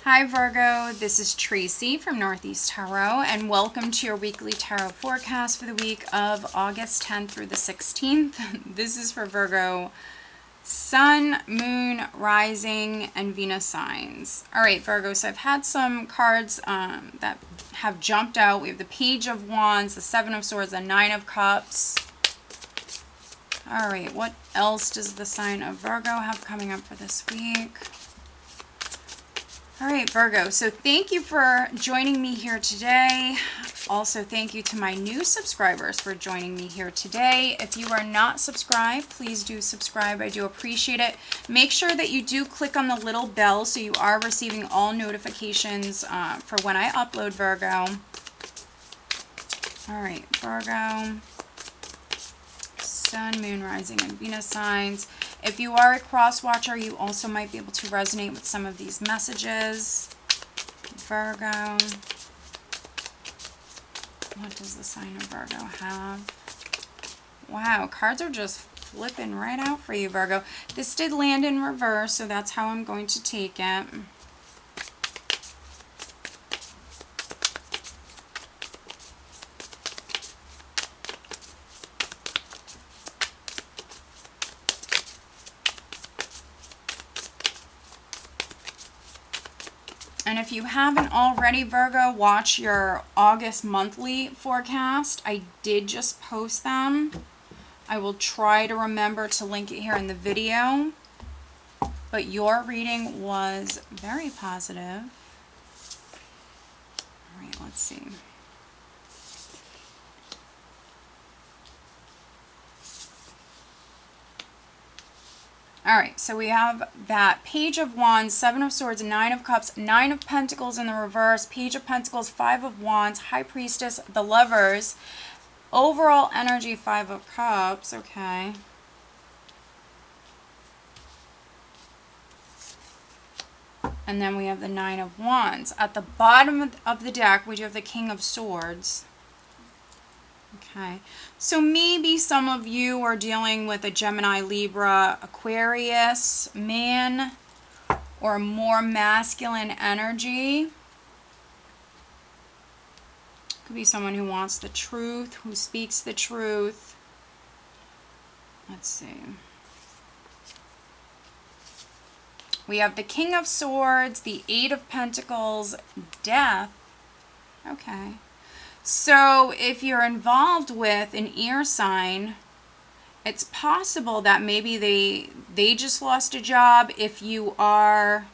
Hi Virgo, this is Tracy from Northeast Tarot, and welcome to your weekly tarot forecast for the week of August 10th through the 16th. This is for Virgo Sun, Moon, Rising, and Venus signs. All right, Virgo, so I've had some cards that have jumped out. We have the Page of Wands, the Seven of Swords, the Nine of Cups. All right, what else does the sign of Virgo have coming up for this week? All right, Virgo, so thank you for joining me here today. Also, thank you to my new subscribers for joining me here today. If you are not subscribed, please do subscribe. I do appreciate it. Make sure that you do click on the little bell so you are receiving all notifications for when I upload, Virgo. All right, Virgo, Sun, Moon, Rising, and Venus signs. If you are a cross watcher, you also might be able to resonate with some of these messages. Virgo, what does the sign of Virgo have? Wow, cards are just flipping right out for you, Virgo. This did land in reverse, so that's how I'm going to take it. And if you haven't already, Virgo, watch your August monthly forecast. I did just post them. I will try to remember to link it here in the video. But your reading was very positive. All right, let's see. All right, so we have that Page of Wands, Seven of Swords, Nine of Cups, Nine of Pentacles in the reverse, Page of Pentacles, Five of Wands, High Priestess, the Lovers, overall energy, Five of Cups, okay. And then we have the Nine of Wands. At the bottom of the deck, we do have the King of Swords. Okay, so maybe some of you are dealing with a Gemini, Libra, Aquarius man, or more masculine energy. Could be someone who wants the truth, who speaks the truth. Let's see. We have the King of Swords, the Eight of Pentacles, Death. Okay. So if you're involved with an air sign, it's possible that maybe they just lost a job. If you are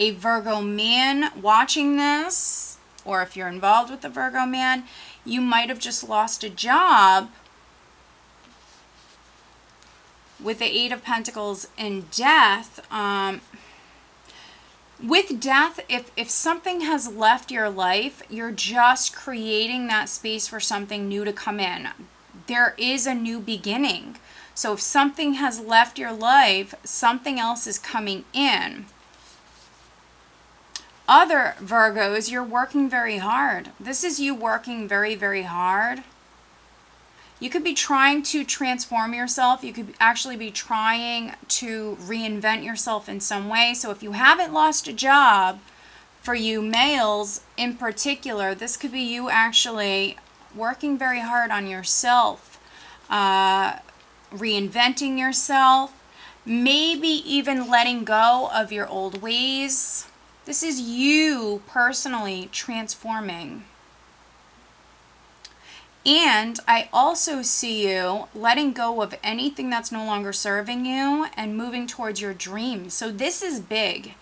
a Virgo man watching this, or if you're involved with a Virgo man, you might have just lost a job with the Eight of Pentacles and Death. With death, if something has left your life, you're just creating that space for something new to come in. There is a new beginning. So if something has left your life, something else is coming in. Other Virgos, you're working very hard. This is you working very, very hard. You could be trying to transform yourself. You could actually be trying to reinvent yourself in some way. So if you haven't lost a job, for you males in particular, this could be you actually working very hard on yourself, reinventing yourself, maybe even letting go of your old ways. This is you personally transforming. And I also see you letting go of anything that's no longer serving you and moving towards your dreams. So this is big,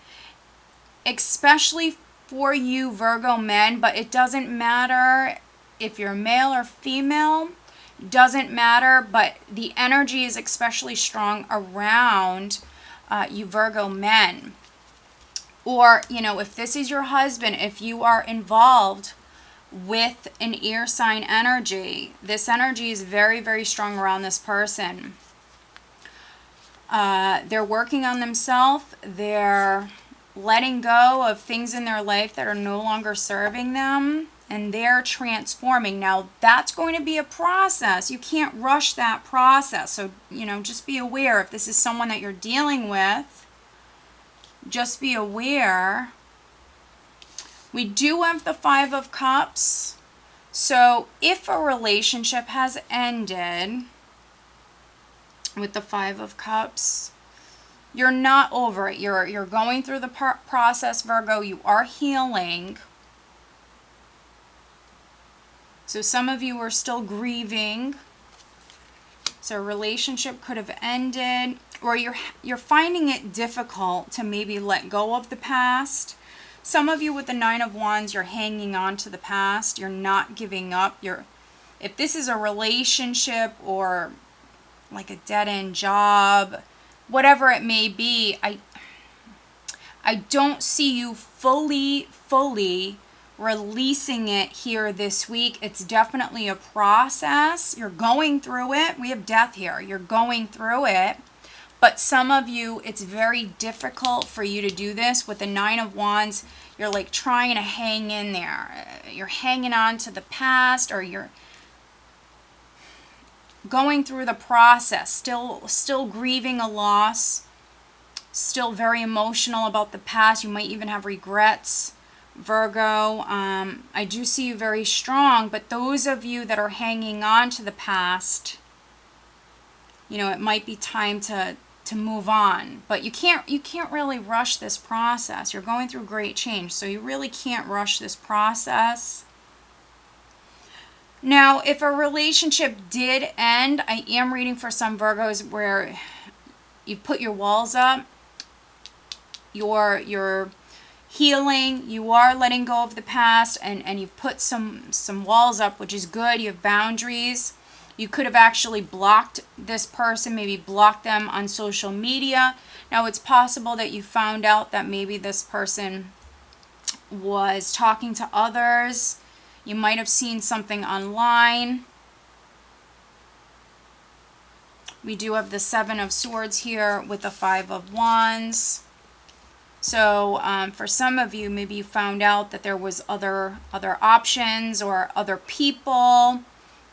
especially for you Virgo men, but it doesn't matter if you're male or female, doesn't matter, but the energy is especially strong around you Virgo men. Or, you know, if this is your husband, if you are involved with an air sign energy, this energy is very, very strong around this person. They're working on themselves. They're letting go of things in their life that are no longer serving them, and they're transforming. Now, that's going to be a process. You can't rush that process. So, you know, just be aware if this is someone that you're dealing with, just be aware We do have the Five of Cups. So if a relationship has ended with the Five of Cups, you're not over it. You're going through the process, Virgo. You are healing. So some of you are still grieving. So a relationship could have ended, or you're finding it difficult to maybe let go of the past. Some of you with the Nine of Wands, you're hanging on to the past. You're not giving up. If this is a relationship or like a dead-end job, whatever it may be, I don't see you fully releasing it here this week. It's definitely a process. You're going through it. We have death here. You're going through it. But some of you, it's very difficult for you to do this. With the Nine of Wands, you're like trying to hang in there. You're hanging on to the past, or you're going through the process, still grieving a loss, still very emotional about the past. You might even have regrets, Virgo. I do see you very strong, but those of you that are hanging on to the past, you know, it might be time to move on. But you can't really rush this process. You're going through great change, so you really can't rush this process. Now, if a relationship did end, I am reading for some Virgos where you put your walls up, you're healing, you are letting go of the past, and you've put some walls up, which is good. You have boundaries. You could have actually blocked this person, maybe blocked them on social media. Now, it's possible that you found out that maybe this person was talking to others. You might have seen something online. We do have the Seven of Swords here with the Five of Wands. So for some of you, maybe you found out that there was other options or other people.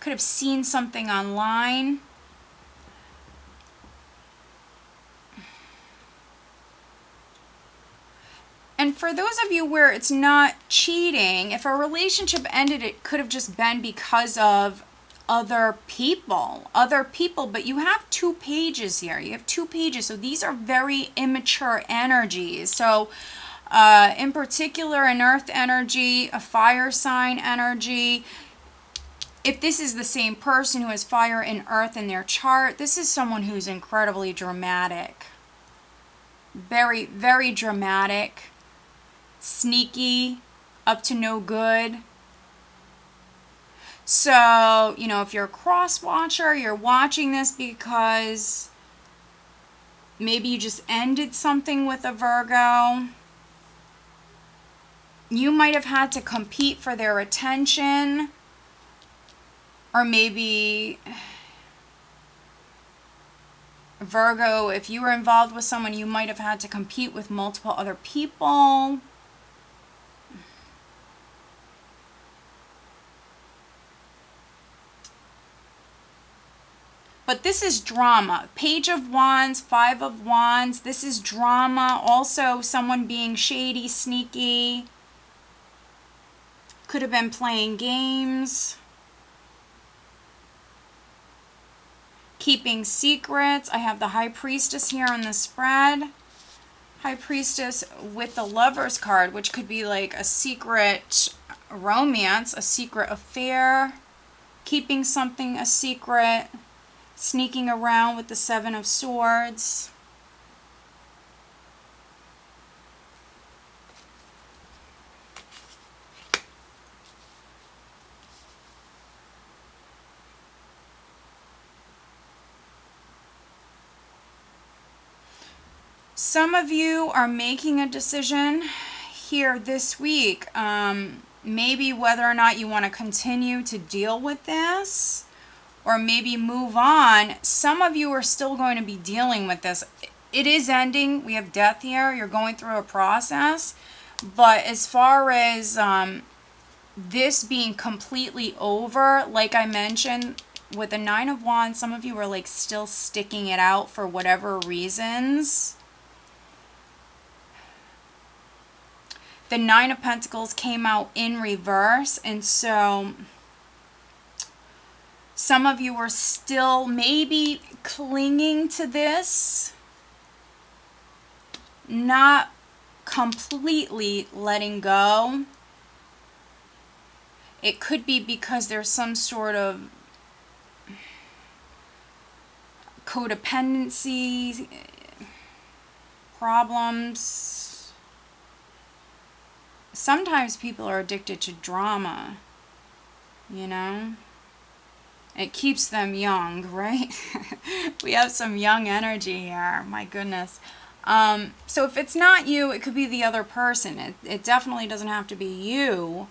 Could have seen something online. And for those of you where it's not cheating, if a relationship ended, it could have just been because of other people, but you have two pages here. You have two pages, so these are very immature energies. So in particular, an earth energy, a fire sign energy. If this is the same person who has fire and earth in their chart, this is someone who's incredibly dramatic. Very, very dramatic. Sneaky, up to no good. So, you know, if you're a cross watcher, you're watching this because maybe you just ended something with a Virgo. You might have had to compete for their attention. Or maybe Virgo, if you were involved with someone, you might have had to compete with multiple other people. But this is drama. Page of Wands, Five of Wands. This is drama. Also, someone being shady, sneaky. Could have been playing games. Keeping secrets. I have the High Priestess here on the spread. High Priestess with the Lover's card, which could be like a secret romance, a secret affair. Keeping something a secret. Sneaking around with the Seven of Swords. Some of you are making a decision here this week. Maybe whether or not you want to continue to deal with this, or maybe move on. Some of you are still going to be dealing with this. It is ending. We have death here. You're going through a process. But as far as this being completely over, like I mentioned, with the Nine of Wands, some of you are like still sticking it out for whatever reasons. the Nine of Pentacles came out in reverse, and so some of you are still maybe clinging to this, not completely letting go. It could be because there's some sort of codependency problems. Sometimes people are addicted to drama, you know? It keeps them young, right? We have some young energy here, my goodness. So if it's not you, it could be the other person. It definitely doesn't have to be you.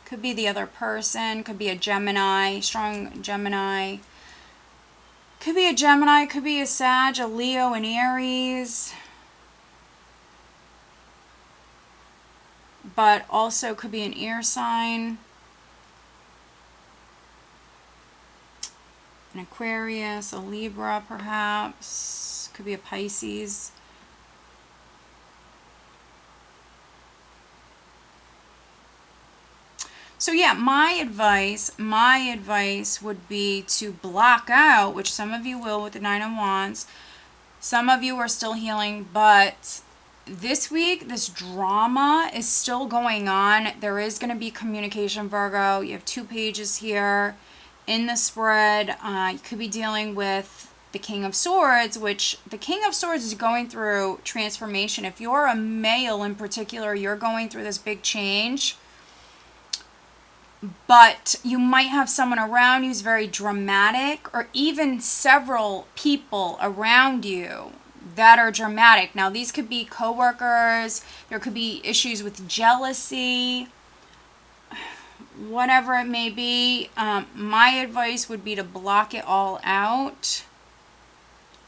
Could be the other person, could be a Gemini, strong Gemini. Could be a Gemini, could be a Sag, a Leo, an Aries. But also could be an air sign. An Aquarius, a Libra perhaps. Could be a Pisces. So yeah, my advice would be to block out, which some of you will with the Nine of Wands. Some of you are still healing, but this week, this drama is still going on. There is going to be communication, Virgo. You have 2 pages here in the spread. You could be dealing with the King of Swords, which the King of Swords is going through transformation. If you're a male in particular, you're going through this big change. But you might have someone around you who's very dramatic, or even several people around you that are dramatic. Now, these could be coworkers. There could be issues with jealousy, whatever it may be. My advice would be to block it all out.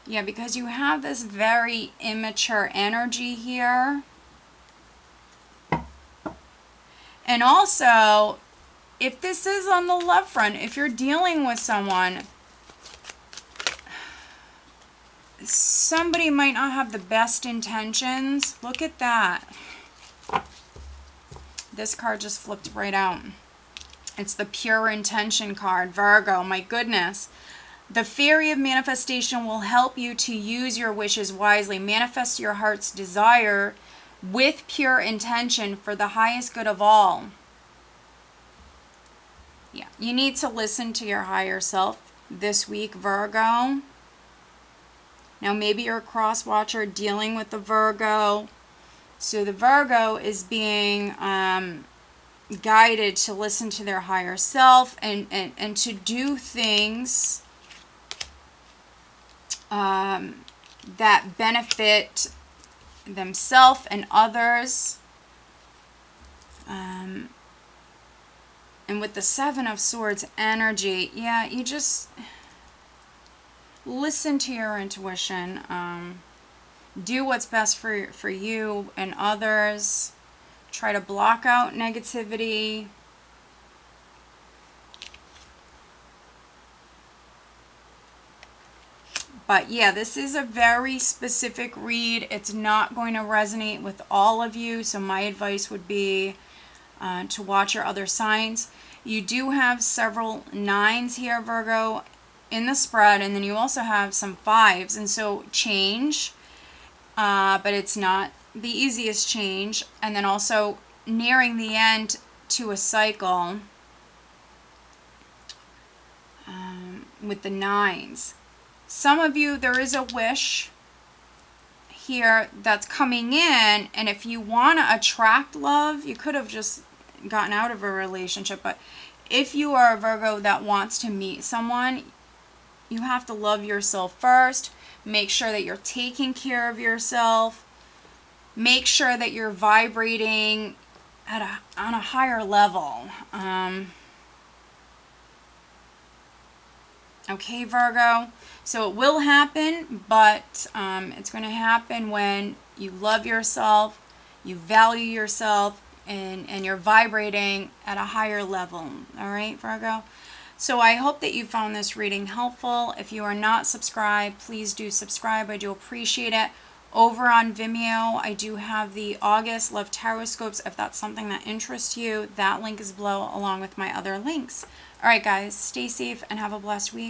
Yeah, because you have this very immature energy here. And also, if this is on the love front, if you're dealing with someone, somebody might not have the best intentions. Look at that. This card just flipped right out. It's the pure intention card, Virgo. My goodness. The fairy of manifestation will help you to use your wishes wisely. Manifest your heart's desire with pure intention for the highest good of all. Yeah, you need to listen to your higher self this week, Virgo. Now, maybe you're a cross watcher dealing with the Virgo. So the Virgo is being guided to listen to their higher self and to do things that benefit themselves and others. And with the Seven of Swords energy, yeah, you just listen to your intuition. Do what's best for you and others. Try to block out negativity. But yeah, this is a very specific read. It's not going to resonate with all of you. So my advice would be to watch your other signs. You do have several 9s here, Virgo, in the spread. And then you also have some 5s. And so change, but it's not the easiest change. And then also nearing the end to a cycle with the 9s. Some of you, there is a wish here that's coming in, and if you want to attract love, you could have just gotten out of a relationship, but if you are a Virgo that wants to meet someone, you have to love yourself first. Make sure that you're taking care of yourself. Make sure that you're vibrating on a higher level. Okay, Virgo? So it will happen, but it's going to happen when you love yourself, you value yourself, and you're vibrating at a higher level. All right, Virgo? So I hope that you found this reading helpful. If you are not subscribed, please do subscribe. I do appreciate it. Over on Vimeo, I do have the August Love Tarotscopes. If that's something that interests you, that link is below along with my other links. All right, guys, stay safe and have a blessed week.